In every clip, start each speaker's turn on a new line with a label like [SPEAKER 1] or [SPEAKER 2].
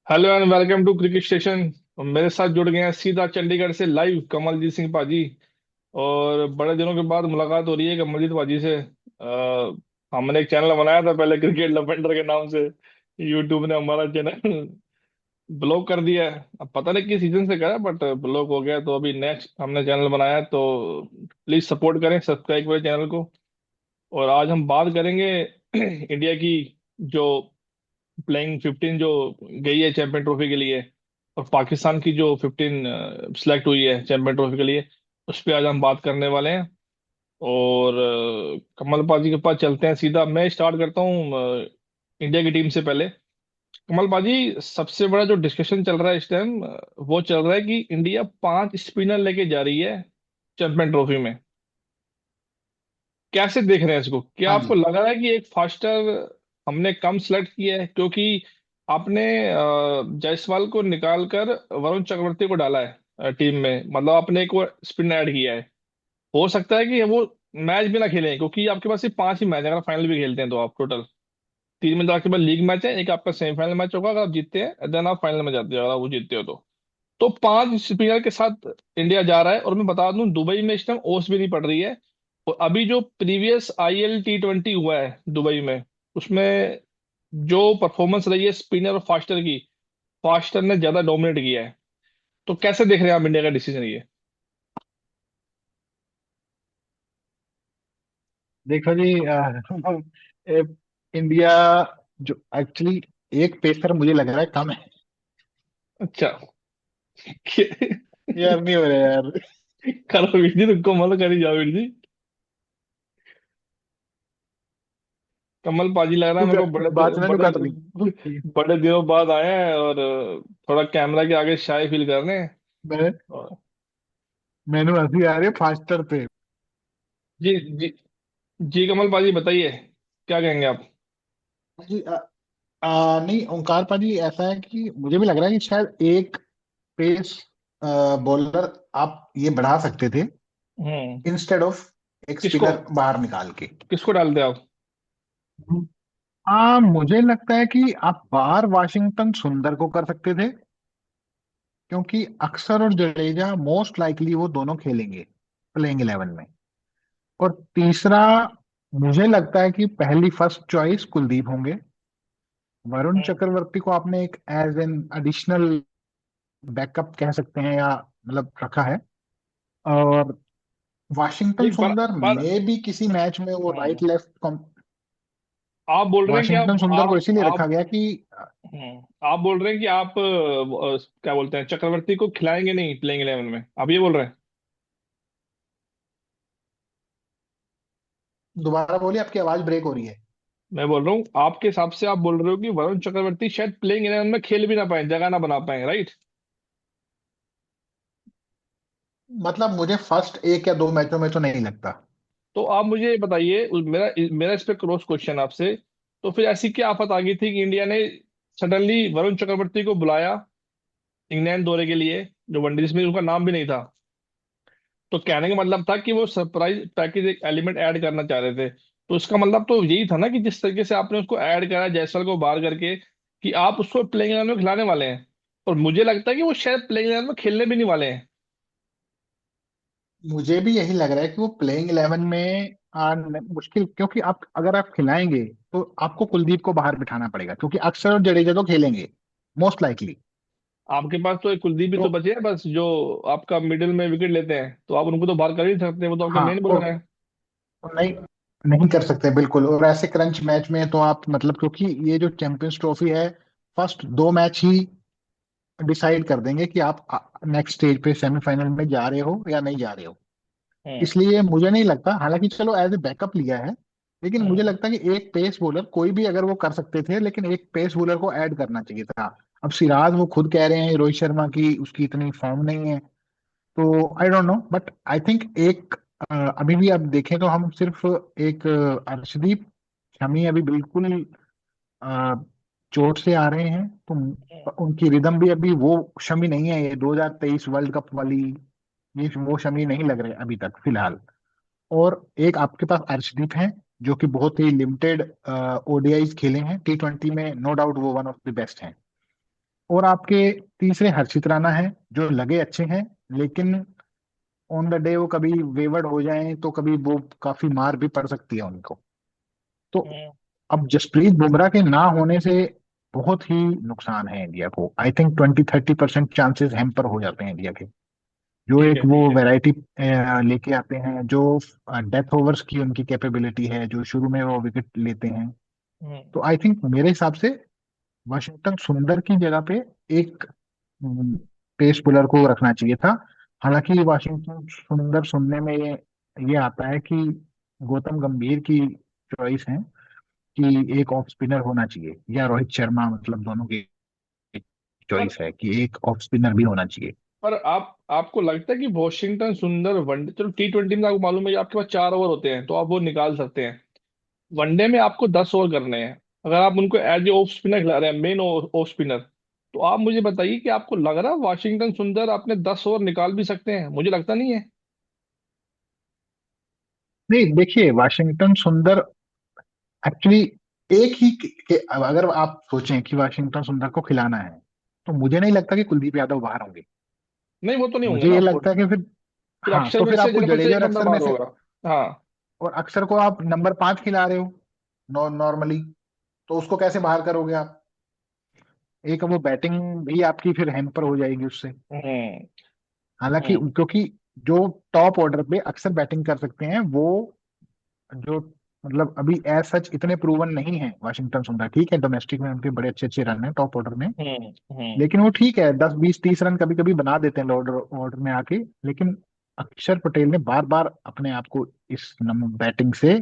[SPEAKER 1] Hello and welcome to cricket station. मेरे साथ जुड़ गए हैं सीधा चंडीगढ़ से लाइव कमलजीत सिंह पाजी। और बड़े दिनों के बाद मुलाकात हो रही है कमलजीत पाजी से। हमने एक चैनल बनाया था पहले क्रिकेट लवेंडर के नाम से। यूट्यूब ने हमारा चैनल ब्लॉक कर दिया है। अब पता नहीं किस सीजन से करा बट ब्लॉक हो गया, तो अभी नेक्स्ट हमने चैनल बनाया है, तो प्लीज सपोर्ट करें, सब्सक्राइब करें चैनल को। और आज हम बात करेंगे इंडिया की जो प्लेइंग 15 जो गई है चैंपियन ट्रॉफी के लिए, और पाकिस्तान की जो 15 सिलेक्ट हुई है चैंपियन ट्रॉफी के लिए, उस पर आज हम बात करने वाले हैं। और कमल पाजी के पास चलते हैं सीधा। मैं स्टार्ट करता हूँ इंडिया की टीम से पहले। कमल पाजी, सबसे बड़ा जो डिस्कशन चल रहा है इस टाइम, वो चल रहा है कि इंडिया 5 स्पिनर लेके जा रही है चैंपियन ट्रॉफी में। कैसे देख रहे हैं इसको? क्या
[SPEAKER 2] हाँ
[SPEAKER 1] आपको
[SPEAKER 2] जी।
[SPEAKER 1] लग रहा है कि एक फास्टर हमने कम सेलेक्ट किया है? क्योंकि आपने जायसवाल को निकाल कर वरुण चक्रवर्ती को डाला है टीम में, मतलब आपने एक वो स्पिन ऐड किया है। हो सकता है कि वो मैच भी ना खेलें, क्योंकि आपके पास सिर्फ 5 ही मैच है। अगर फाइनल भी खेलते हैं तो आप टोटल 3 में तो आपके पास लीग मैच है, एक आपका सेमीफाइनल मैच होगा अगर आप जीतते हैं, देन आप फाइनल में जाते हो अगर आप वो जीतते हो तो 5 स्पिनर के साथ इंडिया जा रहा है। और मैं बता दूं, दुबई में इस टाइम ओस भी नहीं पड़ रही है। और अभी जो प्रीवियस IL T20 हुआ है दुबई में, उसमें जो परफॉर्मेंस रही है स्पिनर और फास्टर की, फास्टर ने ज्यादा डोमिनेट किया है। तो कैसे देख रहे हैं आप इंडिया का डिसीजन ये?
[SPEAKER 2] देखो जी, ए- इंडिया जो एक्चुअली एक पेसर मुझे लग रहा है कम है।
[SPEAKER 1] अच्छा।
[SPEAKER 2] यार नहीं हो रहा यार।
[SPEAKER 1] करो वीर जी, तुमको मत करी जाओ वीर जी। कमल पाजी लग रहा है
[SPEAKER 2] तू
[SPEAKER 1] मेरे को
[SPEAKER 2] कर, बात में तू
[SPEAKER 1] बड़े
[SPEAKER 2] कर रही।
[SPEAKER 1] बड़े दिनों बाद आए हैं, और थोड़ा कैमरा के आगे शाय फील कर रहे हैं।
[SPEAKER 2] मैं
[SPEAKER 1] और
[SPEAKER 2] मैंने हंसी आ रही है फास्टर पे।
[SPEAKER 1] जी जी जी, कमल पाजी बताइए, क्या कहेंगे आप?
[SPEAKER 2] जी नहीं ओंकार पाजी, ऐसा है कि मुझे भी लग रहा है कि शायद एक पेस बॉलर आप ये बढ़ा सकते थे
[SPEAKER 1] हम्म।
[SPEAKER 2] इंस्टेड ऑफ एक
[SPEAKER 1] किसको
[SPEAKER 2] स्पिनर बाहर निकाल के।
[SPEAKER 1] किसको डालते आप?
[SPEAKER 2] हाँ, मुझे लगता है कि आप बाहर वाशिंगटन सुंदर को कर सकते थे, क्योंकि अक्षर और जडेजा मोस्ट लाइकली वो दोनों खेलेंगे प्लेइंग 11 में। और तीसरा, मुझे लगता है कि पहली फर्स्ट चॉइस कुलदीप होंगे। वरुण
[SPEAKER 1] हम्म।
[SPEAKER 2] चक्रवर्ती को आपने एक एज एन एडिशनल बैकअप कह सकते हैं, या मतलब रखा है। और वाशिंगटन
[SPEAKER 1] नहीं,
[SPEAKER 2] सुंदर
[SPEAKER 1] पर
[SPEAKER 2] में भी किसी मैच में वो
[SPEAKER 1] हम्म,
[SPEAKER 2] राइट लेफ्ट।
[SPEAKER 1] आप बोल रहे हैं कि
[SPEAKER 2] वाशिंगटन सुंदर को इसीलिए
[SPEAKER 1] आप
[SPEAKER 2] रखा गया कि
[SPEAKER 1] आप बोल रहे हैं कि आप क्या बोलते हैं, चक्रवर्ती को खिलाएंगे नहीं प्लेइंग 11 में, आप ये बोल रहे हैं?
[SPEAKER 2] दोबारा बोलिए, आपकी आवाज ब्रेक हो रही है।
[SPEAKER 1] मैं बोल रहा हूँ आपके हिसाब से, आप बोल रहे हो कि वरुण चक्रवर्ती शायद प्लेइंग 11 में खेल भी ना पाए, जगह ना बना पाए, राइट?
[SPEAKER 2] मतलब मुझे फर्स्ट एक या दो मैचों में तो नहीं लगता।
[SPEAKER 1] तो आप मुझे ये बताइए, मेरा मेरा इस पे क्रॉस क्वेश्चन आपसे। तो फिर ऐसी क्या आफत आ गई थी कि इंडिया ने सडनली वरुण चक्रवर्ती को बुलाया इंग्लैंड दौरे के लिए, जो वनडे जिसमें उनका नाम भी नहीं था? तो कहने का मतलब था कि वो सरप्राइज पैकेज एक एलिमेंट ऐड करना चाह रहे थे। तो इसका मतलब तो यही था ना कि जिस तरीके से आपने उसको ऐड करा जायसवाल को बाहर करके, कि आप उसको प्लेइंग 11 में खिलाने वाले हैं। और मुझे लगता है कि वो शायद प्लेइंग 11 में खेलने भी नहीं वाले हैं।
[SPEAKER 2] मुझे भी यही लग रहा है कि वो प्लेइंग 11 में मुश्किल, क्योंकि आप अगर आप खिलाएंगे तो आपको कुलदीप को बाहर बिठाना पड़ेगा, क्योंकि अक्षर और जडेजा तो खेलेंगे मोस्ट लाइकली।
[SPEAKER 1] आपके पास तो एक कुलदीप भी
[SPEAKER 2] तो
[SPEAKER 1] तो बचे हैं बस, जो आपका मिडिल में विकेट लेते हैं, तो आप उनको तो बाहर कर ही नहीं सकते, वो तो आपके
[SPEAKER 2] हाँ,
[SPEAKER 1] मेन बॉलर हैं।
[SPEAKER 2] तो नहीं, नहीं कर सकते बिल्कुल। और ऐसे क्रंच मैच में तो आप मतलब, क्योंकि ये जो चैंपियंस ट्रॉफी है, फर्स्ट दो मैच ही डिसाइड कर देंगे कि आप नेक्स्ट स्टेज पे सेमीफाइनल में जा रहे हो या नहीं जा रहे हो।
[SPEAKER 1] हम्म।
[SPEAKER 2] इसलिए मुझे नहीं लगता, हालांकि चलो एज ए बैकअप लिया है, लेकिन मुझे
[SPEAKER 1] हम्म।
[SPEAKER 2] लगता है कि एक पेस बॉलर कोई भी अगर वो कर सकते थे, लेकिन एक पेस बॉलर को ऐड करना चाहिए था। अब सिराज वो खुद कह रहे हैं रोहित शर्मा की उसकी इतनी फॉर्म नहीं है, तो I don't know, but I think एक अभी भी आप देखें तो हम सिर्फ एक अर्शदीप शमी अभी बिल्कुल अ, चोट से आ रहे हैं, तो उनकी रिदम भी अभी वो शमी नहीं है, ये 2023 वर्ल्ड कप वाली ये वो शमी नहीं लग रहे अभी तक फिलहाल। और एक आपके पास अर्शदीप हैं, जो कि बहुत ही लिमिटेड ओडीआईज खेले हैं, T20 में नो डाउट वो वन ऑफ द बेस्ट हैं। और आपके तीसरे हर्षित राणा है, जो लगे अच्छे हैं, लेकिन ऑन द डे वो कभी वेवर्ड हो जाए तो कभी वो काफी मार भी पड़ सकती है उनको। तो
[SPEAKER 1] हम्म,
[SPEAKER 2] अब जसप्रीत बुमराह के ना होने से बहुत ही नुकसान है इंडिया को। आई थिंक 20-30% चांसेस हैम्पर हो जाते हैं इंडिया के। जो
[SPEAKER 1] ठीक
[SPEAKER 2] एक
[SPEAKER 1] है,
[SPEAKER 2] वो
[SPEAKER 1] ठीक है।
[SPEAKER 2] वैरायटी लेके आते हैं, जो डेथ ओवर्स की उनकी कैपेबिलिटी है, जो शुरू में वो विकेट लेते हैं।
[SPEAKER 1] हम्म।
[SPEAKER 2] तो आई थिंक मेरे हिसाब से वाशिंगटन सुंदर की जगह पे एक पेस बॉलर को रखना चाहिए था। हालांकि वाशिंगटन सुंदर सुनने में ये आता है कि गौतम गंभीर की चॉइस है कि एक ऑफ स्पिनर होना चाहिए, या रोहित शर्मा, मतलब दोनों की
[SPEAKER 1] पर
[SPEAKER 2] चॉइस है कि एक ऑफ स्पिनर भी होना चाहिए।
[SPEAKER 1] पर आपको लगता है कि वॉशिंगटन सुंदर वनडे, चलो T20 में आपको मालूम है कि आपके पास 4 ओवर होते हैं तो आप वो निकाल सकते हैं। वनडे में आपको 10 ओवर करने हैं। अगर आप उनको एज ए ऑफ स्पिनर खिला रहे हैं, मेन ऑफ स्पिनर, तो आप मुझे बताइए कि आपको लग रहा है वाशिंगटन सुंदर अपने 10 ओवर निकाल भी सकते हैं? मुझे लगता नहीं है।
[SPEAKER 2] नहीं, देखिए वाशिंगटन सुंदर एक्चुअली एक ही अगर आप सोचें कि वाशिंगटन सुंदर को खिलाना है, तो मुझे नहीं लगता कि कुलदीप यादव बाहर होंगे।
[SPEAKER 1] नहीं, वो तो नहीं होंगे
[SPEAKER 2] मुझे
[SPEAKER 1] ना
[SPEAKER 2] ये
[SPEAKER 1] ऑफकोर्स।
[SPEAKER 2] लगता है कि फिर,
[SPEAKER 1] फिर
[SPEAKER 2] हाँ,
[SPEAKER 1] अक्षर
[SPEAKER 2] तो
[SPEAKER 1] में
[SPEAKER 2] फिर
[SPEAKER 1] से
[SPEAKER 2] आपको
[SPEAKER 1] जगह से
[SPEAKER 2] जडेजा
[SPEAKER 1] एक
[SPEAKER 2] और
[SPEAKER 1] बंदा
[SPEAKER 2] अक्षर में
[SPEAKER 1] बाहर
[SPEAKER 2] से,
[SPEAKER 1] होगा। हाँ।
[SPEAKER 2] और अक्षर को आप नंबर 5 खिला रहे हो नॉर्मली, तो उसको कैसे बाहर करोगे आप? एक वो बैटिंग भी आपकी फिर हैम्पर हो जाएगी उससे।
[SPEAKER 1] हम्म।
[SPEAKER 2] हालांकि
[SPEAKER 1] हम्म।
[SPEAKER 2] क्योंकि जो टॉप ऑर्डर पे अक्सर बैटिंग कर सकते हैं वो, जो मतलब अभी एज सच इतने प्रूवन नहीं है वाशिंगटन सुंदर। ठीक है, डोमेस्टिक में उनके बड़े अच्छे अच्छे रन है टॉप ऑर्डर में,
[SPEAKER 1] हम्म। हम्म।
[SPEAKER 2] लेकिन वो ठीक है, 10-20-30 रन कभी कभी बना देते हैं ऑर्डर ऑर्डर में आके। लेकिन अक्षर पटेल ने बार बार अपने आप को इस बैटिंग से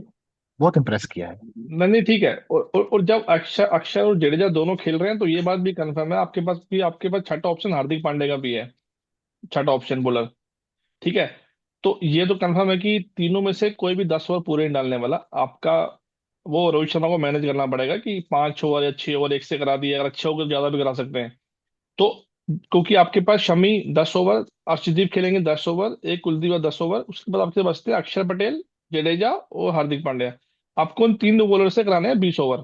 [SPEAKER 2] बहुत इंप्रेस किया है।
[SPEAKER 1] नहीं नहीं, ठीक है। और जब अक्षर अक्षर और जडेजा दोनों खेल रहे हैं तो ये बात भी कंफर्म है, आपके पास छठा ऑप्शन हार्दिक पांड्या का भी है। छठा ऑप्शन बॉलर। ठीक है। तो ये तो कंफर्म है कि तीनों में से कोई भी 10 ओवर पूरे नहीं डालने वाला आपका। वो रोहित शर्मा को मैनेज करना पड़ेगा कि 5 ओवर या 6 ओवर एक से करा दिए, अगर अच्छे होकर ज्यादा भी करा सकते हैं। तो क्योंकि आपके पास शमी 10 ओवर, अर्शदीप खेलेंगे 10 ओवर, एक कुलदीप का 10 ओवर, उसके बाद आपके बचते हैं अक्षर पटेल, जडेजा और हार्दिक पांड्या। आपको उन तीन बॉलर से कराने हैं 20 ओवर।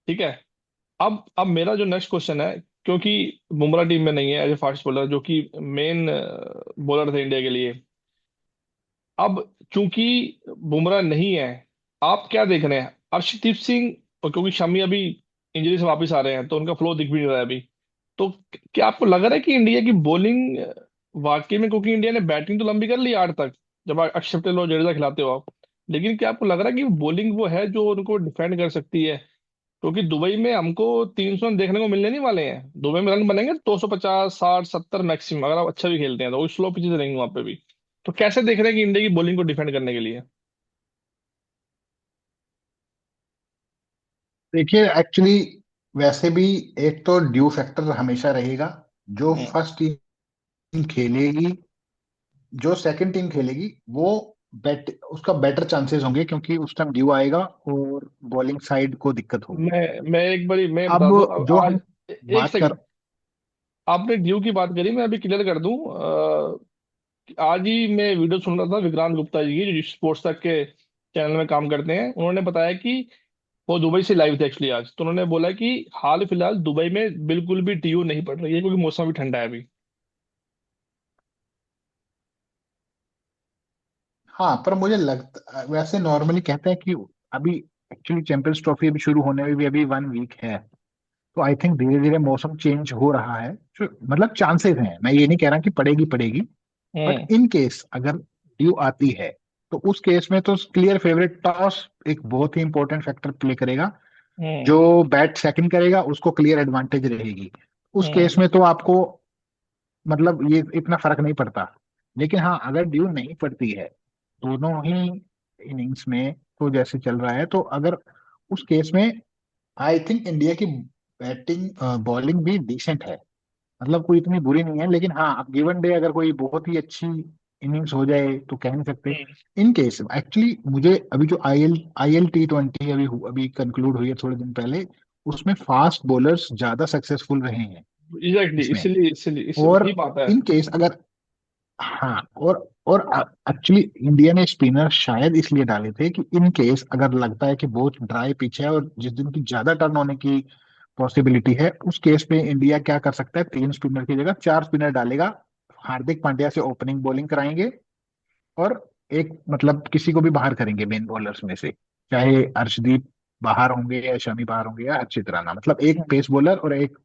[SPEAKER 1] ठीक है। अब मेरा जो नेक्स्ट क्वेश्चन है, क्योंकि बुमराह टीम में नहीं है एज ए फास्ट बॉलर, जो कि मेन बॉलर थे इंडिया के लिए। अब चूंकि बुमराह नहीं है, आप क्या देख रहे हैं अर्शदीप सिंह? और क्योंकि शमी अभी इंजरी से वापस आ रहे हैं तो उनका फ्लो दिख भी नहीं रहा है अभी। तो क्या आपको लग रहा है कि इंडिया की बॉलिंग वाकई में, क्योंकि इंडिया ने बैटिंग तो लंबी कर ली 8 तक, जब अक्षर पटेल और जडेजा खिलाते हो आप, लेकिन क्या आपको लग रहा है कि बॉलिंग वो है जो उनको डिफेंड कर सकती है? क्योंकि दुबई में हमको 300 रन देखने को मिलने नहीं वाले हैं। दुबई में रन बनेंगे 250, 60, 70 मैक्सिमम, अगर आप अच्छा भी खेलते हैं तो। वो स्लो पिचेस रहेंगे वहां पे भी। तो कैसे देख रहे हैं कि इंडिया की बॉलिंग को डिफेंड करने के लिए?
[SPEAKER 2] देखिए एक्चुअली वैसे भी एक तो ड्यू फैक्टर हमेशा रहेगा। जो
[SPEAKER 1] हम्म।
[SPEAKER 2] फर्स्ट टीम खेलेगी, जो सेकंड टीम खेलेगी, वो उसका बेटर चांसेस होंगे, क्योंकि उस टाइम ड्यू आएगा और बॉलिंग साइड को दिक्कत होगी।
[SPEAKER 1] मैं एक बारी मैं
[SPEAKER 2] अब
[SPEAKER 1] बता दूं, अब
[SPEAKER 2] जो
[SPEAKER 1] आज
[SPEAKER 2] हम
[SPEAKER 1] एक
[SPEAKER 2] बात कर,
[SPEAKER 1] सेकंड। आपने ड्यू की बात करी, मैं अभी क्लियर कर दूं। आज ही मैं वीडियो सुन रहा था विक्रांत गुप्ता जी की, जो स्पोर्ट्स तक के चैनल में काम करते हैं। उन्होंने बताया कि वो दुबई से लाइव थे एक्चुअली आज, तो उन्होंने बोला कि हाल फिलहाल दुबई में बिल्कुल भी ड्यू नहीं पड़ रही है, क्योंकि मौसम भी ठंडा है अभी।
[SPEAKER 2] हाँ, पर मुझे लगता वैसे नॉर्मली कहते हैं कि अभी एक्चुअली चैंपियंस ट्रॉफी अभी शुरू होने में भी अभी 1 वीक है। तो आई थिंक धीरे धीरे मौसम चेंज हो रहा है, मतलब चांसेस हैं, मैं ये नहीं कह रहा कि पड़ेगी पड़ेगी। But
[SPEAKER 1] hmm.
[SPEAKER 2] इन केस अगर ड्यू आती है, तो उस केस में तो क्लियर फेवरेट टॉस एक बहुत ही इंपॉर्टेंट फैक्टर प्ले करेगा।
[SPEAKER 1] हम्म।
[SPEAKER 2] जो बैट सेकंड करेगा उसको क्लियर एडवांटेज रहेगी। उस
[SPEAKER 1] हम्म।
[SPEAKER 2] केस में तो आपको, मतलब ये इतना फर्क नहीं पड़ता। लेकिन हाँ, अगर ड्यू नहीं पड़ती है दोनों ही इनिंग्स में, तो जैसे चल रहा है, तो अगर उस केस में आई थिंक इंडिया की बैटिंग बॉलिंग भी डिसेंट है, मतलब कोई इतनी बुरी नहीं है। लेकिन हाँ, अब गिवन डे अगर कोई बहुत ही अच्छी इनिंग्स हो जाए तो कह नहीं सकते।
[SPEAKER 1] हम्म।
[SPEAKER 2] इन केस एक्चुअली मुझे अभी जो आई एल T20 अभी कंक्लूड हुई है थोड़े दिन पहले, उसमें फास्ट बॉलर्स ज्यादा सक्सेसफुल रहे हैं
[SPEAKER 1] एग्जैक्टली,
[SPEAKER 2] इसमें।
[SPEAKER 1] इसलिए इस
[SPEAKER 2] और
[SPEAKER 1] वही बात है।
[SPEAKER 2] इन केस अगर, हाँ, और एक्चुअली इंडिया ने स्पिनर शायद इसलिए डाले थे कि इन केस अगर लगता है कि बहुत ड्राई पिच है और जिस दिन की ज्यादा टर्न होने की पॉसिबिलिटी है, उस केस पे इंडिया क्या कर सकता है, 3 स्पिनर की जगह 4 स्पिनर डालेगा। हार्दिक पांड्या से ओपनिंग बॉलिंग कराएंगे, और एक मतलब किसी को भी बाहर करेंगे मेन बॉलर्स में से, चाहे अर्शदीप बाहर होंगे या शमी बाहर होंगे या हर्षित राणा, मतलब एक पेस बॉलर और एक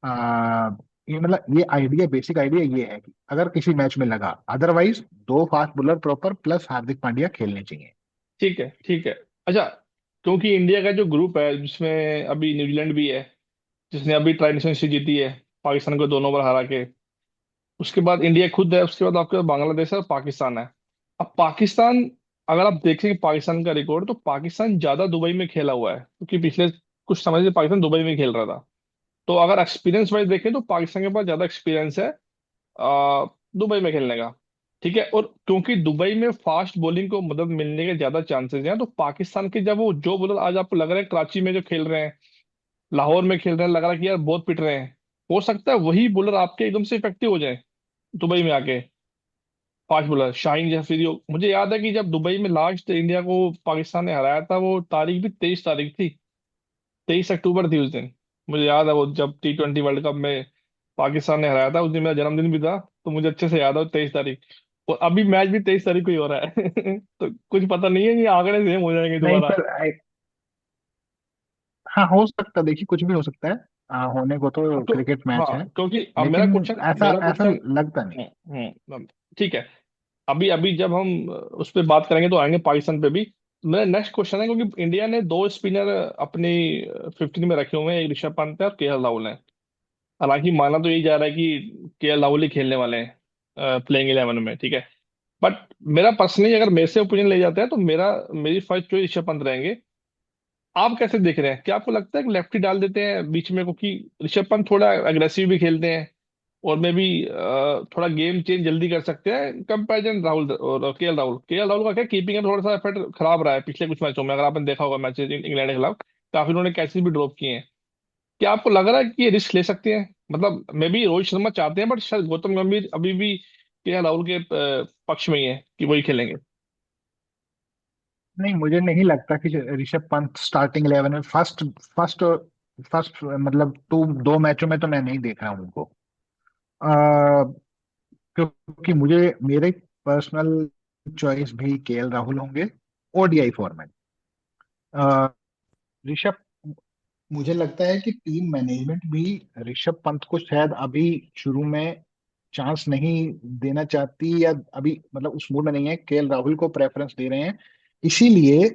[SPEAKER 2] आ, ये मतलब ये आइडिया, बेसिक आइडिया ये है कि अगर किसी मैच में लगा, otherwise 2 fast bowler proper plus Hardik Pandya खेलने चाहिए।
[SPEAKER 1] ठीक है, ठीक है। अच्छा, क्योंकि इंडिया का जो ग्रुप है जिसमें अभी न्यूजीलैंड भी है, जिसने अभी ट्राई नेशंस जीती है पाकिस्तान को 2 ओवर हरा के, उसके बाद इंडिया खुद है, उसके बाद आपके पास बांग्लादेश है और पाकिस्तान है। अब पाकिस्तान, अगर आप देखें पाकिस्तान का रिकॉर्ड, तो पाकिस्तान ज्यादा दुबई में खेला हुआ है, क्योंकि पिछले कुछ समय से पाकिस्तान दुबई में खेल रहा था। तो अगर एक्सपीरियंस वाइज देखें तो पाकिस्तान के पास ज्यादा एक्सपीरियंस है दुबई में खेलने का। ठीक है, और क्योंकि दुबई में फास्ट बॉलिंग को मदद मिलने के ज्यादा चांसेस हैं, तो पाकिस्तान के जब वो जो बॉलर आज आपको लग रहा है कराची में जो खेल रहे हैं, लाहौर में खेल रहे हैं, लग रहा है कि यार बहुत पिट रहे हैं, हो सकता है वही बॉलर आपके एकदम से इफेक्टिव हो जाए दुबई में आके। फास्ट बॉलर शाहीन जफरीदी मुझे याद है कि जब दुबई में लास्ट इंडिया को पाकिस्तान ने हराया था, वो तारीख भी 23 तारीख थी, 23 अक्टूबर थी उस दिन। मुझे याद है वो जब T20 वर्ल्ड कप में पाकिस्तान ने हराया था, उस दिन मेरा जन्मदिन भी था, तो मुझे अच्छे से याद है 23 तारीख। और अभी मैच भी 23 तारीख को ही हो रहा है तो कुछ पता नहीं है, ये आंकड़े सेम हो जाएंगे
[SPEAKER 2] नहीं
[SPEAKER 1] दोबारा।
[SPEAKER 2] पर हाँ हो सकता है, देखिए कुछ भी हो सकता है, होने को तो
[SPEAKER 1] तो
[SPEAKER 2] क्रिकेट मैच है।
[SPEAKER 1] हाँ, क्योंकि अब मेरा
[SPEAKER 2] लेकिन
[SPEAKER 1] क्वेश्चन
[SPEAKER 2] ऐसा
[SPEAKER 1] मेरा
[SPEAKER 2] ऐसा
[SPEAKER 1] क्वेश्चन
[SPEAKER 2] लगता नहीं।
[SPEAKER 1] ठीक है। अभी अभी जब हम उस पर बात करेंगे तो आएंगे पाकिस्तान पे भी। मेरा नेक्स्ट क्वेश्चन है, क्योंकि इंडिया ने 2 स्पिनर अपनी 15 में रखे हुए हैं, एक ऋषभ पंत है और KL राहुल है। हालांकि माना तो यही जा रहा है कि KL राहुल ही खेलने वाले हैं प्लेइंग 11 में, ठीक है। बट मेरा पर्सनली अगर मेरे से ओपिनियन ले जाता है तो मेरी फर्स्ट चॉइस ऋषभ पंत रहेंगे। आप कैसे देख रहे हैं? क्या आपको लगता है कि लेफ्टी डाल देते हैं बीच में, क्योंकि ऋषभ पंत थोड़ा अग्रेसिव भी खेलते हैं, और मे भी थोड़ा गेम चेंज जल्दी कर सकते हैं कंपेरिजन राहुल और KL राहुल का क्या कीपिंग है, थोड़ा सा एफर्ट खराब रहा है पिछले कुछ मैचों में, अगर आपने देखा होगा मैचेस इंग्लैंड के खिलाफ, काफी उन्होंने कैचेस भी ड्रॉप किए हैं। क्या आपको लग रहा है कि ये रिस्क ले सकते हैं? मतलब मे भी रोहित शर्मा चाहते हैं, बट शायद गौतम गंभीर अभी भी KL राहुल के पक्ष में ही है कि वही खेलेंगे।
[SPEAKER 2] नहीं, मुझे नहीं लगता कि ऋषभ पंत स्टार्टिंग 11 में फर्स्ट फर्स्ट मतलब 2 मैचों में तो मैं नहीं देख रहा हूँ उनको। अ, क्योंकि मुझे मेरे पर्सनल चॉइस भी KL राहुल होंगे, ओडीआई फॉर्मेट। ऋषभ, मुझे लगता है कि टीम मैनेजमेंट भी ऋषभ पंत को शायद अभी शुरू में चांस नहीं देना चाहती, या अभी मतलब उस मूड में नहीं है, KL राहुल को प्रेफरेंस दे रहे हैं। इसीलिए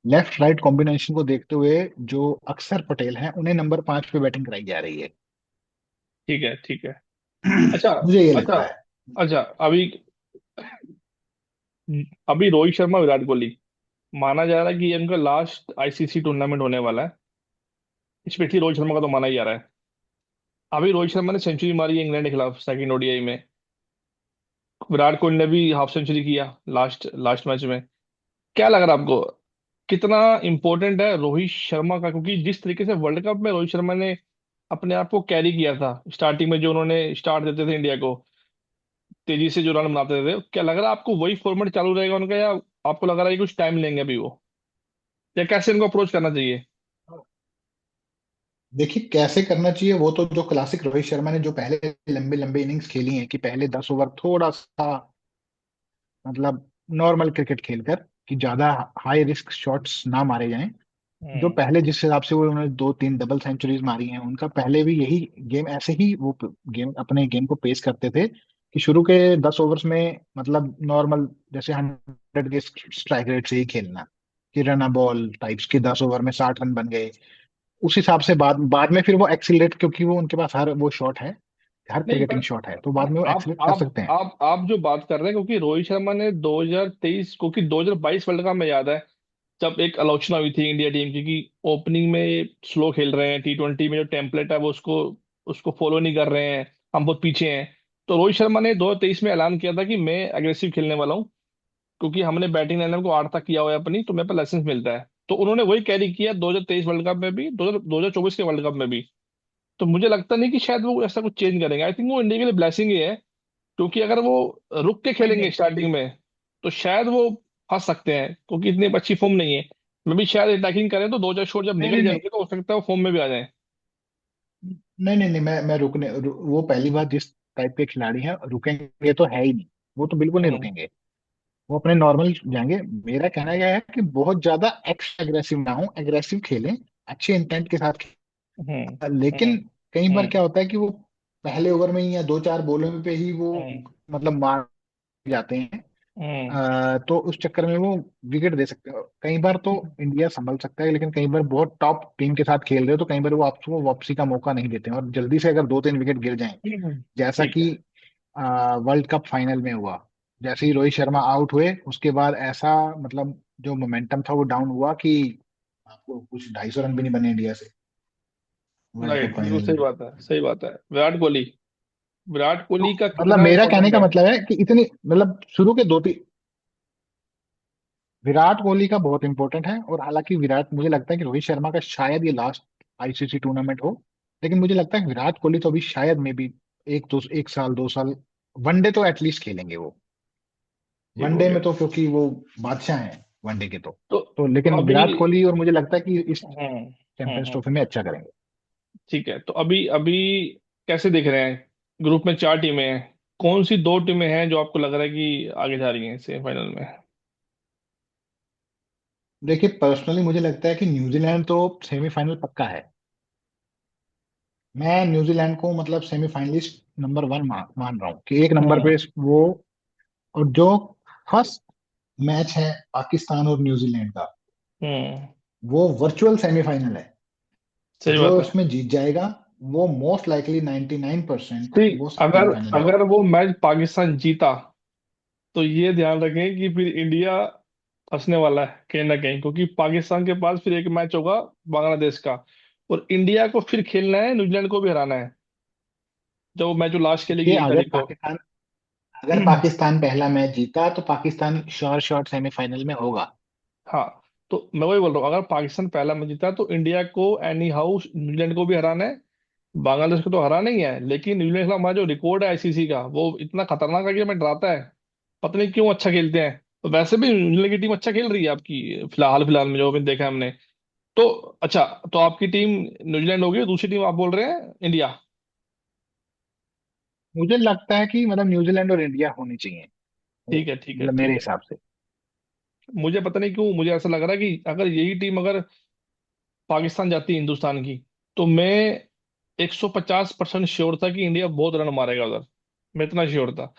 [SPEAKER 2] लेफ्ट राइट कॉम्बिनेशन को देखते हुए जो अक्षर पटेल हैं उन्हें नंबर 5 पे बैटिंग कराई जा रही है।
[SPEAKER 1] ठीक है, ठीक है। अच्छा,
[SPEAKER 2] मुझे ये
[SPEAKER 1] अच्छा,
[SPEAKER 2] लगता है।
[SPEAKER 1] अच्छा। अभी अभी रोहित शर्मा विराट कोहली, माना जा रहा है कि ये इनका लास्ट ICC टूर्नामेंट होने वाला है, स्पेशली रोहित शर्मा का तो माना ही जा रहा है। अभी रोहित शर्मा ने सेंचुरी मारी है इंग्लैंड के खिलाफ सेकंड ODI में, विराट कोहली ने भी हाफ सेंचुरी किया लास्ट लास्ट मैच में। क्या लग रहा है आपको, कितना इंपॉर्टेंट है रोहित शर्मा का? क्योंकि जिस तरीके से वर्ल्ड कप में रोहित शर्मा ने अपने आप को कैरी किया था, स्टार्टिंग में जो उन्होंने स्टार्ट देते थे इंडिया को, तेजी से जो रन बनाते थे, क्या लग रहा है आपको वही फॉर्मेट चालू रहेगा उनका, या आपको लग रहा है कि कुछ टाइम लेंगे अभी वो, या कैसे इनको अप्रोच करना चाहिए?
[SPEAKER 2] देखिए कैसे करना चाहिए, वो तो जो क्लासिक रोहित शर्मा ने जो पहले लंबे लंबे इनिंग्स खेली हैं, कि पहले 10 ओवर थोड़ा सा मतलब नॉर्मल क्रिकेट खेलकर, कि ज्यादा हाई रिस्क शॉट्स ना मारे जाएं। जो
[SPEAKER 1] हम्म।
[SPEAKER 2] पहले जिस हिसाब से वो उन्होंने 2-3 डबल सेंचुरीज मारी हैं, उनका पहले भी यही गेम, ऐसे ही वो गेम अपने गेम को पेश करते थे, कि शुरू के 10 ओवर्स में मतलब नॉर्मल जैसे 100 के स्ट्राइक रेट से ही खेलना, कि रन बॉल टाइप्स के 10 ओवर में 60 रन बन गए। उस हिसाब से बाद बाद में फिर वो एक्सीलरेट, क्योंकि वो उनके पास हर वो शॉट है, हर
[SPEAKER 1] नहीं,
[SPEAKER 2] क्रिकेटिंग
[SPEAKER 1] पर
[SPEAKER 2] शॉट है, तो बाद में वो
[SPEAKER 1] आप
[SPEAKER 2] एक्सीलरेट कर
[SPEAKER 1] आप
[SPEAKER 2] सकते हैं।
[SPEAKER 1] आप जो बात कर रहे हैं, क्योंकि रोहित शर्मा ने 2023, क्योंकि 2022 वर्ल्ड कप में याद है जब एक आलोचना हुई थी इंडिया टीम की कि ओपनिंग में स्लो खेल रहे हैं, T20 में जो टेम्पलेट है वो उसको उसको फॉलो नहीं कर रहे हैं, हम बहुत पीछे हैं। तो रोहित शर्मा ने 2023 में ऐलान किया था कि मैं एग्रेसिव खेलने वाला हूँ, क्योंकि हमने बैटिंग लाइनअप को 8 तक किया हुआ है अपनी, तो मेरे पे लाइसेंस मिलता है। तो उन्होंने वही कैरी किया 2023 वर्ल्ड कप में भी, 2024 के वर्ल्ड कप में भी। तो मुझे लगता नहीं कि शायद वो ऐसा कुछ चेंज करेंगे। आई थिंक वो इंडिया के लिए ब्लेसिंग ही है, क्योंकि अगर वो रुक के
[SPEAKER 2] नहीं
[SPEAKER 1] खेलेंगे
[SPEAKER 2] नहीं
[SPEAKER 1] स्टार्टिंग में तो शायद वो फंस सकते हैं, क्योंकि इतनी अच्छी फॉर्म नहीं है। मे भी शायद अटैकिंग करें तो 2 4 शॉट जब
[SPEAKER 2] नहीं
[SPEAKER 1] निकल
[SPEAKER 2] नहीं नहीं
[SPEAKER 1] जाएंगे तो हो सकता है वो फॉर्म में भी आ जाए।
[SPEAKER 2] नहीं नहीं नहीं, मैं वो पहली बात, जिस टाइप के खिलाड़ी हैं रुकेंगे तो है ही नहीं। वो तो बिल्कुल नहीं
[SPEAKER 1] हम्म।
[SPEAKER 2] रुकेंगे। वो अपने नॉर्मल जाएंगे। मेरा कहना यह है कि बहुत ज्यादा एक्स एग्रेसिव ना हो, एग्रेसिव खेलें, अच्छे इंटेंट के साथ
[SPEAKER 1] हम्म।
[SPEAKER 2] खेलें। लेकिन
[SPEAKER 1] हम्म।
[SPEAKER 2] कई बार
[SPEAKER 1] हम्म।
[SPEAKER 2] क्या होता है कि वो पहले ओवर में ही या दो चार बॉलों पे ही वो
[SPEAKER 1] हम्म।
[SPEAKER 2] मतलब मार जाते हैं।
[SPEAKER 1] हम्म।
[SPEAKER 2] तो उस चक्कर में वो विकेट दे सकते हैं। कई बार तो इंडिया संभल सकता है, लेकिन कई बार बहुत टॉप टीम के साथ खेल रहे हो तो कई बार वो आपको वापसी का मौका नहीं देते हैं, और जल्दी से अगर दो तीन विकेट गिर जाएं, जैसा
[SPEAKER 1] ठीक
[SPEAKER 2] कि
[SPEAKER 1] है।
[SPEAKER 2] वर्ल्ड कप फाइनल में हुआ। जैसे ही रोहित शर्मा आउट हुए उसके बाद ऐसा मतलब जो मोमेंटम था वो डाउन हुआ कि आपको कुछ 250 रन भी नहीं बने इंडिया से वर्ल्ड कप
[SPEAKER 1] राइट, बिल्कुल
[SPEAKER 2] फाइनल
[SPEAKER 1] सही
[SPEAKER 2] में।
[SPEAKER 1] बात है, सही बात है। विराट कोहली, विराट
[SPEAKER 2] तो
[SPEAKER 1] कोहली का
[SPEAKER 2] मतलब
[SPEAKER 1] कितना
[SPEAKER 2] मेरा कहने
[SPEAKER 1] इम्पोर्टेंट
[SPEAKER 2] का
[SPEAKER 1] है?
[SPEAKER 2] मतलब है कि इतनी मतलब शुरू के दो तीन, विराट कोहली का बहुत इंपॉर्टेंट है। और हालांकि विराट, मुझे लगता है कि रोहित शर्मा का शायद ये लास्ट आईसीसी टूर्नामेंट हो, लेकिन मुझे लगता है कि विराट कोहली तो अभी शायद में भी एक साल दो साल वनडे तो एटलीस्ट खेलेंगे वो।
[SPEAKER 1] ठीक हो
[SPEAKER 2] वनडे
[SPEAKER 1] गया।
[SPEAKER 2] में तो क्योंकि वो बादशाह हैं वनडे के
[SPEAKER 1] तो
[SPEAKER 2] तो
[SPEAKER 1] तो
[SPEAKER 2] लेकिन
[SPEAKER 1] अभी
[SPEAKER 2] विराट कोहली, और मुझे लगता है कि इस
[SPEAKER 1] हम्म।
[SPEAKER 2] चैंपियंस
[SPEAKER 1] हम्म।
[SPEAKER 2] ट्रॉफी में अच्छा करेंगे।
[SPEAKER 1] ठीक है, तो अभी अभी कैसे देख रहे हैं? ग्रुप में चार टीमें हैं, कौन सी दो टीमें हैं जो आपको लग रहा है कि आगे जा रही हैं सेमीफाइनल में?
[SPEAKER 2] देखिए पर्सनली मुझे लगता है कि न्यूजीलैंड तो सेमीफाइनल पक्का है। मैं न्यूजीलैंड को मतलब सेमीफाइनलिस्ट नंबर वन मान रहा हूँ कि एक नंबर पे
[SPEAKER 1] हम्म।
[SPEAKER 2] वो। और जो फर्स्ट मैच है पाकिस्तान और न्यूजीलैंड का,
[SPEAKER 1] हम्म।
[SPEAKER 2] वो वर्चुअल सेमीफाइनल है।
[SPEAKER 1] सही
[SPEAKER 2] जो
[SPEAKER 1] बात है।
[SPEAKER 2] उसमें जीत जाएगा वो मोस्ट लाइकली 99%
[SPEAKER 1] सी,
[SPEAKER 2] वो
[SPEAKER 1] अगर
[SPEAKER 2] सेमीफाइनल में
[SPEAKER 1] अगर
[SPEAKER 2] होगा।
[SPEAKER 1] वो मैच पाकिस्तान जीता तो ये ध्यान रखें कि फिर इंडिया फंसने वाला है कहीं ना कहीं, क्योंकि पाकिस्तान के पास फिर एक मैच होगा बांग्लादेश का, और इंडिया को फिर खेलना है, न्यूजीलैंड को भी हराना है, जब वो मैच जो लास्ट खेलेगी
[SPEAKER 2] देखिए
[SPEAKER 1] 1 तारीख को।
[SPEAKER 2] अगर पाकिस्तान पहला मैच जीता तो पाकिस्तान श्योर शॉट सेमीफाइनल में होगा।
[SPEAKER 1] हाँ, तो मैं वही बोल रहा हूँ, अगर पाकिस्तान पहला मैच जीता तो इंडिया को एनी हाउ न्यूजीलैंड को भी हराना है, बांग्लादेश को तो हराना ही है, लेकिन न्यूजीलैंड के खिलाफ हमारा जो रिकॉर्ड है आईसीसी का वो इतना खतरनाक है कि हमें डराता है। पता नहीं क्यों अच्छा खेलते हैं। तो वैसे भी न्यूजीलैंड की टीम अच्छा खेल रही है आपकी, फिलहाल फिलहाल में जो भी देखा है हमने। तो अच्छा, तो आपकी टीम न्यूजीलैंड होगी, दूसरी टीम आप बोल रहे हैं इंडिया?
[SPEAKER 2] मुझे लगता है कि मतलब न्यूजीलैंड और इंडिया होनी चाहिए वो,
[SPEAKER 1] ठीक है, ठीक है,
[SPEAKER 2] मतलब मेरे
[SPEAKER 1] ठीक है।
[SPEAKER 2] हिसाब से।
[SPEAKER 1] मुझे पता नहीं क्यों मुझे ऐसा लग रहा है कि अगर यही टीम अगर पाकिस्तान जाती है हिंदुस्तान की, तो मैं 150% श्योर था कि इंडिया बहुत रन मारेगा उधर। मैं इतना श्योर था,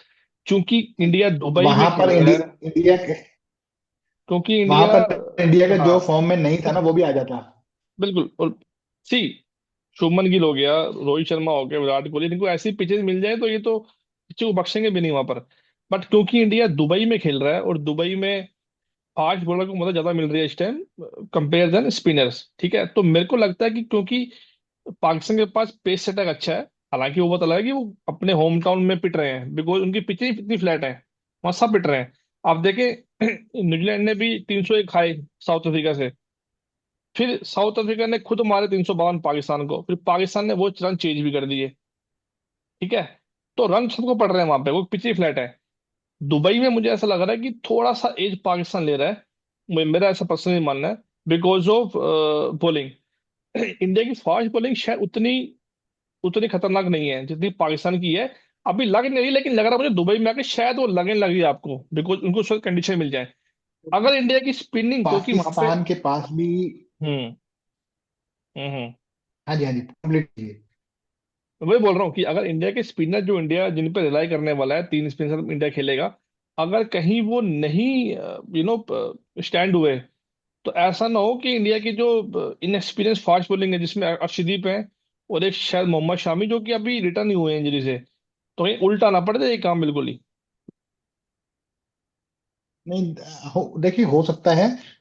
[SPEAKER 1] क्योंकि इंडिया दुबई में
[SPEAKER 2] वहां पर
[SPEAKER 1] खेल रहा है।
[SPEAKER 2] इंडिया के
[SPEAKER 1] क्योंकि
[SPEAKER 2] वहां
[SPEAKER 1] इंडिया,
[SPEAKER 2] पर इंडिया का जो
[SPEAKER 1] हाँ,
[SPEAKER 2] फॉर्म में नहीं था ना वो भी आ जाता।
[SPEAKER 1] बिल्कुल। और सी, शुभमन गिल हो गया, रोहित शर्मा हो गया, विराट कोहली, इनको ऐसी पिचेस मिल जाए तो ये तो किसी को बख्शेंगे भी नहीं वहां पर। बट क्योंकि इंडिया दुबई में खेल रहा है, और दुबई में फास्ट बॉलर को मतलब ज्यादा मिल रही है इस टाइम कंपेयर देन स्पिनर्स, ठीक है, तो मेरे को लगता है कि क्योंकि पाकिस्तान के पास पेस सेटअप अच्छा है, हालांकि वो पता लगा कि वो अपने होम टाउन में पिट रहे हैं बिकॉज उनकी पिचें इतनी फ्लैट है, वहां सब पिट रहे हैं। आप देखें न्यूजीलैंड ने भी 301 खाए साउथ अफ्रीका से, फिर साउथ अफ्रीका ने खुद मारे 352 पाकिस्तान को, फिर पाकिस्तान ने वो रन चेंज भी कर दिए, ठीक है। तो रन सबको पड़ रहे हैं वहां पे, वो पिच ही फ्लैट है। दुबई में मुझे ऐसा लग रहा है कि थोड़ा सा एज पाकिस्तान ले रहा है, मेरा ऐसा पर्सनली मानना है, बिकॉज ऑफ बॉलिंग। इंडिया की फास्ट बॉलिंग शायद उतनी उतनी खतरनाक नहीं है जितनी पाकिस्तान की है। अभी लग नहीं रही, लेकिन लग रहा है मुझे दुबई में आके शायद वो लगने लगी आपको, बिकॉज उनको शायद कंडीशन मिल जाए अगर इंडिया की स्पिनिंग, क्योंकि वहां पे।
[SPEAKER 2] पाकिस्तान के पास भी।
[SPEAKER 1] हम्म। हम्म।
[SPEAKER 2] हाँ जी हाँ जी, कंप्लीट।
[SPEAKER 1] मैं वही बोल रहा हूँ कि अगर इंडिया के स्पिनर, जो इंडिया जिन पर रिलाई करने वाला है, तीन स्पिनर इंडिया खेलेगा, अगर कहीं वो नहीं स्टैंड हुए, तो ऐसा ना हो कि इंडिया की जो इनएक्सपीरियंस फास्ट बॉलिंग है, जिसमें अर्शदीप है और एक शायद मोहम्मद शामी जो कि अभी रिटर्न ही हुए हैं इंजरी से, तो कहीं उल्टा ना पड़ जाए ये काम बिल्कुल ही।
[SPEAKER 2] नहीं, देखिए हो सकता है।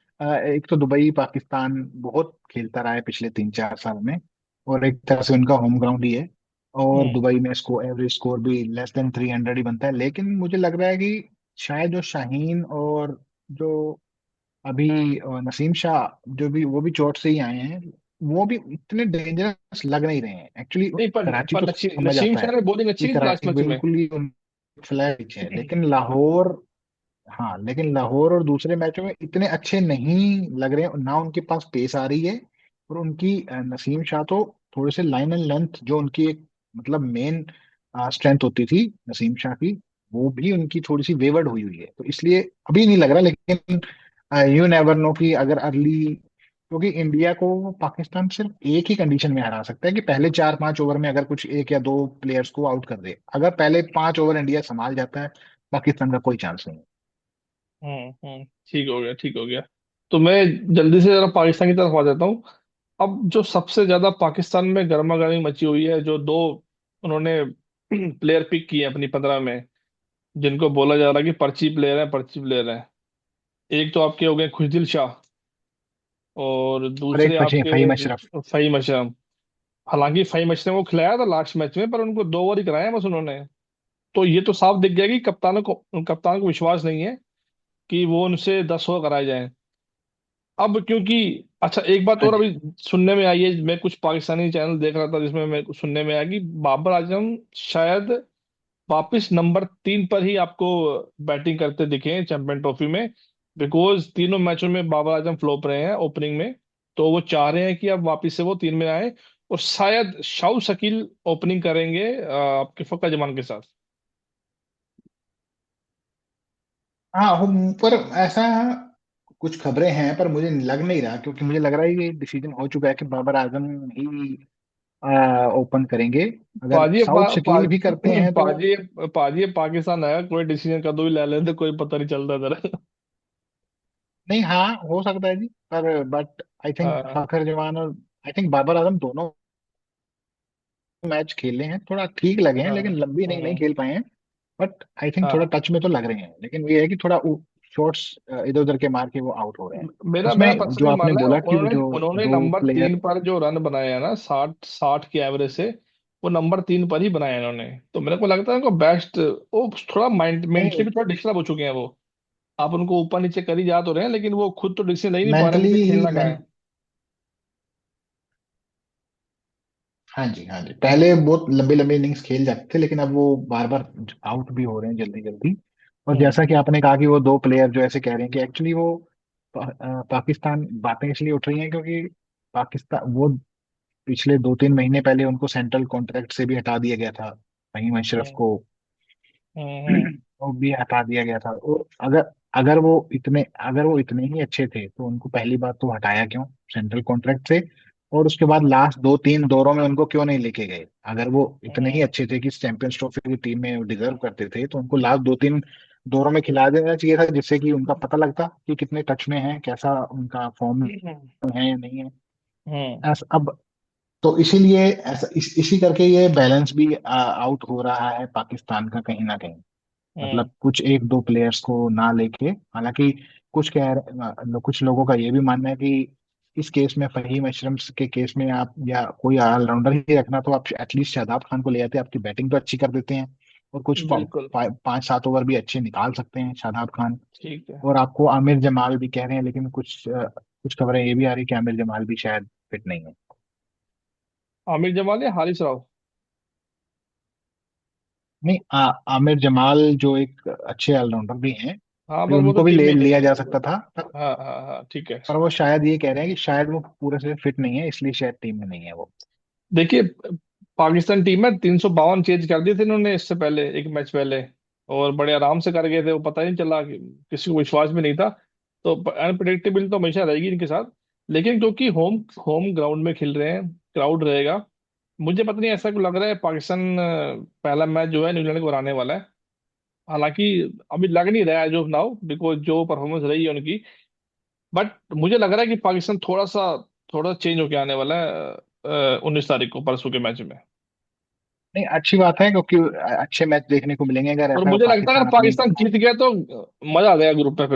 [SPEAKER 2] एक तो दुबई पाकिस्तान बहुत खेलता रहा है पिछले 3 4 साल में, और एक तरह से उनका होम ग्राउंड ही है। और
[SPEAKER 1] हम्म।
[SPEAKER 2] दुबई में एवरेज स्कोर भी लेस देन 300 ही बनता है। लेकिन मुझे लग रहा है कि शायद जो शाहीन और जो अभी नसीम शाह, जो भी वो भी चोट से ही आए हैं, वो भी इतने डेंजरस लग नहीं रहे हैं एक्चुअली।
[SPEAKER 1] नहीं,
[SPEAKER 2] कराची
[SPEAKER 1] पर
[SPEAKER 2] तो समझ
[SPEAKER 1] नसीम
[SPEAKER 2] आता
[SPEAKER 1] शाह
[SPEAKER 2] है
[SPEAKER 1] ने बॉलिंग अच्छी
[SPEAKER 2] कि
[SPEAKER 1] की लास्ट
[SPEAKER 2] कराची
[SPEAKER 1] मैच में।
[SPEAKER 2] बिल्कुल ही फ्लैट है, लेकिन लाहौर, हाँ लेकिन लाहौर और दूसरे मैचों में इतने अच्छे नहीं लग रहे हैं ना। उनके पास पेस आ रही है, और उनकी नसीम शाह तो थोड़े से लाइन एंड लेंथ जो उनकी एक मतलब मेन स्ट्रेंथ होती थी नसीम शाह की, वो भी उनकी थोड़ी सी वेवर्ड हुई हुई है। तो इसलिए अभी नहीं लग रहा, लेकिन यू नेवर नो कि अगर अर्ली, क्योंकि इंडिया को पाकिस्तान सिर्फ एक ही कंडीशन में हरा सकता है कि पहले 4-5 ओवर में अगर कुछ एक या दो प्लेयर्स को आउट कर दे। अगर पहले 5 ओवर इंडिया संभाल जाता है, पाकिस्तान का कोई चांस नहीं है।
[SPEAKER 1] ठीक हो गया, ठीक हो गया। तो मैं जल्दी से जरा पाकिस्तान की तरफ आ जाता हूँ। अब जो सबसे ज्यादा पाकिस्तान में गर्मा गर्मी मची हुई है, जो दो उन्होंने प्लेयर पिक किए अपनी 15 में, जिनको बोला जा रहा है कि पर्ची प्लेयर है, पर्ची प्लेयर है। एक तो आपके हो गए खुशदिल शाह, और
[SPEAKER 2] और
[SPEAKER 1] दूसरे
[SPEAKER 2] एक
[SPEAKER 1] आपके
[SPEAKER 2] फहीम अशरफ।
[SPEAKER 1] फहीम अशरफ। हालांकि फहीम अशरफ को खिलाया था लास्ट मैच में, पर उनको 2 ओवर ही कराए बस उन्होंने। तो ये तो साफ दिख गया कि कप्तान को विश्वास नहीं है कि वो उनसे 10 ओवर कराए जाएं। अब क्योंकि, अच्छा एक बात
[SPEAKER 2] हाँ
[SPEAKER 1] और
[SPEAKER 2] जी।
[SPEAKER 1] अभी सुनने में आई है, मैं कुछ पाकिस्तानी चैनल देख रहा था जिसमें मैं कुछ सुनने में आया कि बाबर आजम शायद वापस नंबर 3 पर ही आपको बैटिंग करते दिखे चैंपियन ट्रॉफी में। बिकॉज तीनों मैचों में बाबर आजम फ्लॉप रहे हैं ओपनिंग में। तो वो चाह रहे हैं कि अब वापस से वो 3 में आए, और शायद शाह शकील ओपनिंग करेंगे आपके फक्का जमान के साथ।
[SPEAKER 2] हाँ पर ऐसा कुछ खबरें हैं, पर मुझे लग नहीं रहा, क्योंकि मुझे लग रहा है ये डिसीजन हो चुका है कि बाबर आजम ही ओपन करेंगे। अगर
[SPEAKER 1] पाजी
[SPEAKER 2] साउथ शकील भी करते हैं तो
[SPEAKER 1] पाजी पाजी पाकिस्तान आया, कोई डिसीजन कदों भी ले लेते, कोई पता नहीं चलता जरा।
[SPEAKER 2] नहीं, हाँ हो सकता है जी, पर बट आई थिंक
[SPEAKER 1] हाँ
[SPEAKER 2] फखर जमान और आई थिंक बाबर आजम दोनों मैच खेले हैं, थोड़ा ठीक लगे हैं,
[SPEAKER 1] हाँ
[SPEAKER 2] लेकिन लंबी नहीं नहीं
[SPEAKER 1] हाँ
[SPEAKER 2] खेल पाए हैं। बट आई थिंक थोड़ा
[SPEAKER 1] हाँ।
[SPEAKER 2] टच में तो लग रहे हैं, लेकिन ये है कि थोड़ा शॉट्स इधर उधर के मार के वो आउट हो रहे हैं।
[SPEAKER 1] मेरा
[SPEAKER 2] उसमें
[SPEAKER 1] मेरा
[SPEAKER 2] जो
[SPEAKER 1] पर्सनली
[SPEAKER 2] आपने
[SPEAKER 1] मानना है,
[SPEAKER 2] बोला कि वो
[SPEAKER 1] उन्होंने
[SPEAKER 2] जो
[SPEAKER 1] उन्होंने
[SPEAKER 2] दो
[SPEAKER 1] नंबर 3
[SPEAKER 2] प्लेयर,
[SPEAKER 1] पर जो रन बनाए हैं ना, 60 60 की एवरेज से, वो नंबर 3 पर ही बनाए हैं इन्होंने। तो मेरे को लगता है उनको बेस्ट, वो थोड़ा माइंड मेंटली
[SPEAKER 2] नहीं
[SPEAKER 1] भी थोड़ा डिस्टर्ब हो चुके हैं वो। आप उनको ऊपर नीचे कर ही जा तो रहे हैं, लेकिन वो खुद तो डिसीजन ले ही नहीं पा रहे हैं
[SPEAKER 2] मेंटली
[SPEAKER 1] कि
[SPEAKER 2] ही
[SPEAKER 1] खेलना कहाँ है।
[SPEAKER 2] हाँ जी, हाँ जी, पहले बहुत लंबी लंबी इनिंग्स खेल जाते थे, लेकिन अब वो बार बार आउट भी हो रहे हैं जल्दी जल्दी। और
[SPEAKER 1] हम्म
[SPEAKER 2] जैसा कि आपने कहा कि वो दो प्लेयर जो ऐसे कह रहे हैं कि एक्चुअली वो पाकिस्तान बातें इसलिए उठ रही हैं क्योंकि पाकिस्तान वो पिछले 2-3 महीने पहले उनको सेंट्रल कॉन्ट्रैक्ट से भी हटा दिया गया था, फहीम अशरफ
[SPEAKER 1] हम्म
[SPEAKER 2] को।
[SPEAKER 1] हम्म
[SPEAKER 2] वो भी हटा दिया गया था। और अगर अगर वो इतने ही अच्छे थे तो उनको पहली बात तो हटाया क्यों सेंट्रल कॉन्ट्रैक्ट से? और उसके बाद लास्ट 2-3 दौरों में उनको क्यों नहीं लेके गए? अगर वो इतने ही
[SPEAKER 1] हम्म
[SPEAKER 2] अच्छे थे कि चैंपियंस ट्रॉफी की टीम में डिजर्व करते थे, तो उनको लास्ट 2-3 दौरों में खिला देना चाहिए था, जिससे कि उनका पता लगता कि कितने टच में है, कैसा उनका फॉर्म
[SPEAKER 1] हम्म
[SPEAKER 2] है या नहीं है।
[SPEAKER 1] हम्म
[SPEAKER 2] ऐसा अब, तो इसीलिए ऐसा इसी करके ये बैलेंस भी आउट हो रहा है पाकिस्तान का कहीं ना कहीं।
[SPEAKER 1] हम्म
[SPEAKER 2] मतलब कुछ एक दो प्लेयर्स को ना लेके, हालांकि कुछ लोगों का ये भी मानना है कि इस केस में फहीम अशरफ के केस में आप या कोई ऑलराउंडर ही रखना, तो आप एटलीस्ट शादाब खान को ले आते, आपकी बैटिंग तो अच्छी कर देते हैं, और कुछ
[SPEAKER 1] बिल्कुल।
[SPEAKER 2] 5-7 ओवर भी अच्छे निकाल सकते हैं शादाब खान।
[SPEAKER 1] ठीक है।
[SPEAKER 2] और आपको आमिर जमाल भी कह रहे हैं, लेकिन कुछ खबरें ये भी आ रही कि आमिर जमाल भी शायद फिट नहीं है।
[SPEAKER 1] आमिर जमाल या हारिस राव?
[SPEAKER 2] नहीं, आमिर जमाल जो एक अच्छे ऑलराउंडर भी हैं,
[SPEAKER 1] हाँ,
[SPEAKER 2] भी
[SPEAKER 1] बस वो तो
[SPEAKER 2] उनको भी
[SPEAKER 1] टीम में ही नहीं
[SPEAKER 2] लिया
[SPEAKER 1] है
[SPEAKER 2] जा
[SPEAKER 1] वो।
[SPEAKER 2] सकता था,
[SPEAKER 1] हाँ हाँ हाँ, ठीक है।
[SPEAKER 2] पर वो शायद ये कह रहे हैं कि शायद वो पूरे से फिट नहीं है, इसलिए शायद टीम में नहीं है वो।
[SPEAKER 1] देखिए, पाकिस्तान टीम में 352 चेंज कर दिए थे इन्होंने इससे पहले, एक मैच पहले। और बड़े आराम से कर गए थे, वो पता ही नहीं चला, किसी को विश्वास भी नहीं था। तो अनप्रिडिक्टेबल तो हमेशा रहेगी इनके साथ। लेकिन क्योंकि होम होम ग्राउंड में खेल रहे हैं, क्राउड रहेगा। मुझे पता नहीं, ऐसा क्यों लग रहा है पाकिस्तान पहला मैच जो है न्यूजीलैंड को हराने वाला है। हालांकि अभी लग नहीं रहा है जो नाउ, बिकॉज जो परफॉर्मेंस रही है उनकी। बट मुझे लग रहा है कि पाकिस्तान थोड़ा चेंज होके आने वाला है 19 तारीख को, परसों के मैच में।
[SPEAKER 2] नहीं, अच्छी बात है, क्योंकि अच्छे मैच देखने को मिलेंगे अगर
[SPEAKER 1] और
[SPEAKER 2] ऐसा
[SPEAKER 1] मुझे लगता है
[SPEAKER 2] पाकिस्तान
[SPEAKER 1] अगर
[SPEAKER 2] अपनी।
[SPEAKER 1] पाकिस्तान जीत गया तो मजा आ जाएगा ग्रुप में।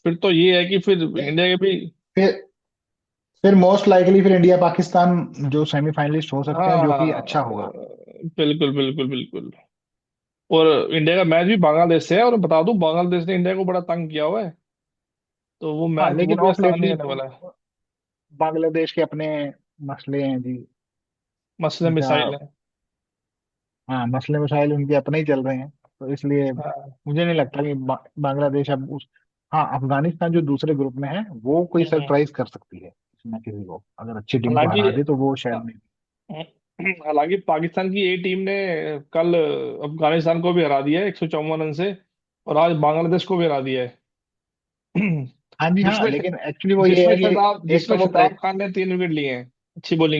[SPEAKER 1] फिर तो ये है कि फिर इंडिया के भी।
[SPEAKER 2] फिर फिर मोस्ट लाइकली फिर इंडिया पाकिस्तान जो सेमीफाइनलिस्ट हो सकते हैं, जो कि अच्छा
[SPEAKER 1] हाँ,
[SPEAKER 2] होगा।
[SPEAKER 1] बिल्कुल बिल्कुल बिल्कुल। और इंडिया का मैच भी बांग्लादेश से है, और बता दूं बांग्लादेश ने इंडिया को बड़ा तंग किया हुआ है। तो वो
[SPEAKER 2] हाँ,
[SPEAKER 1] मैच वो
[SPEAKER 2] लेकिन
[SPEAKER 1] भी
[SPEAKER 2] ऑफ
[SPEAKER 1] आसान नहीं
[SPEAKER 2] लेटली
[SPEAKER 1] रहने वाला है।
[SPEAKER 2] बांग्लादेश के अपने मसले हैं जी।
[SPEAKER 1] मसले
[SPEAKER 2] उनका,
[SPEAKER 1] मिसाइल है।
[SPEAKER 2] हाँ, मसले मसाइल उनके अपने ही चल रहे हैं, तो इसलिए
[SPEAKER 1] हाँ।
[SPEAKER 2] मुझे नहीं लगता कि बांग्लादेश अब उस, हाँ, अफगानिस्तान जो दूसरे ग्रुप में है वो कोई
[SPEAKER 1] हम्म।
[SPEAKER 2] सरप्राइज कर सकती है किसी ना किसी को, अगर अच्छी टीम को
[SPEAKER 1] हालांकि
[SPEAKER 2] हरा दे तो वो शायद नहीं।
[SPEAKER 1] हालांकि पाकिस्तान की ए टीम ने कल अफगानिस्तान को भी हरा दिया है 154 रन से, और आज बांग्लादेश को भी हरा दिया है।
[SPEAKER 2] हाँ जी हाँ,
[SPEAKER 1] जिसमें
[SPEAKER 2] लेकिन एक्चुअली वो ये है कि एक तो
[SPEAKER 1] जिसमें
[SPEAKER 2] वो
[SPEAKER 1] शताब खान ने 3 विकेट लिए हैं। अच्छी बॉलिंग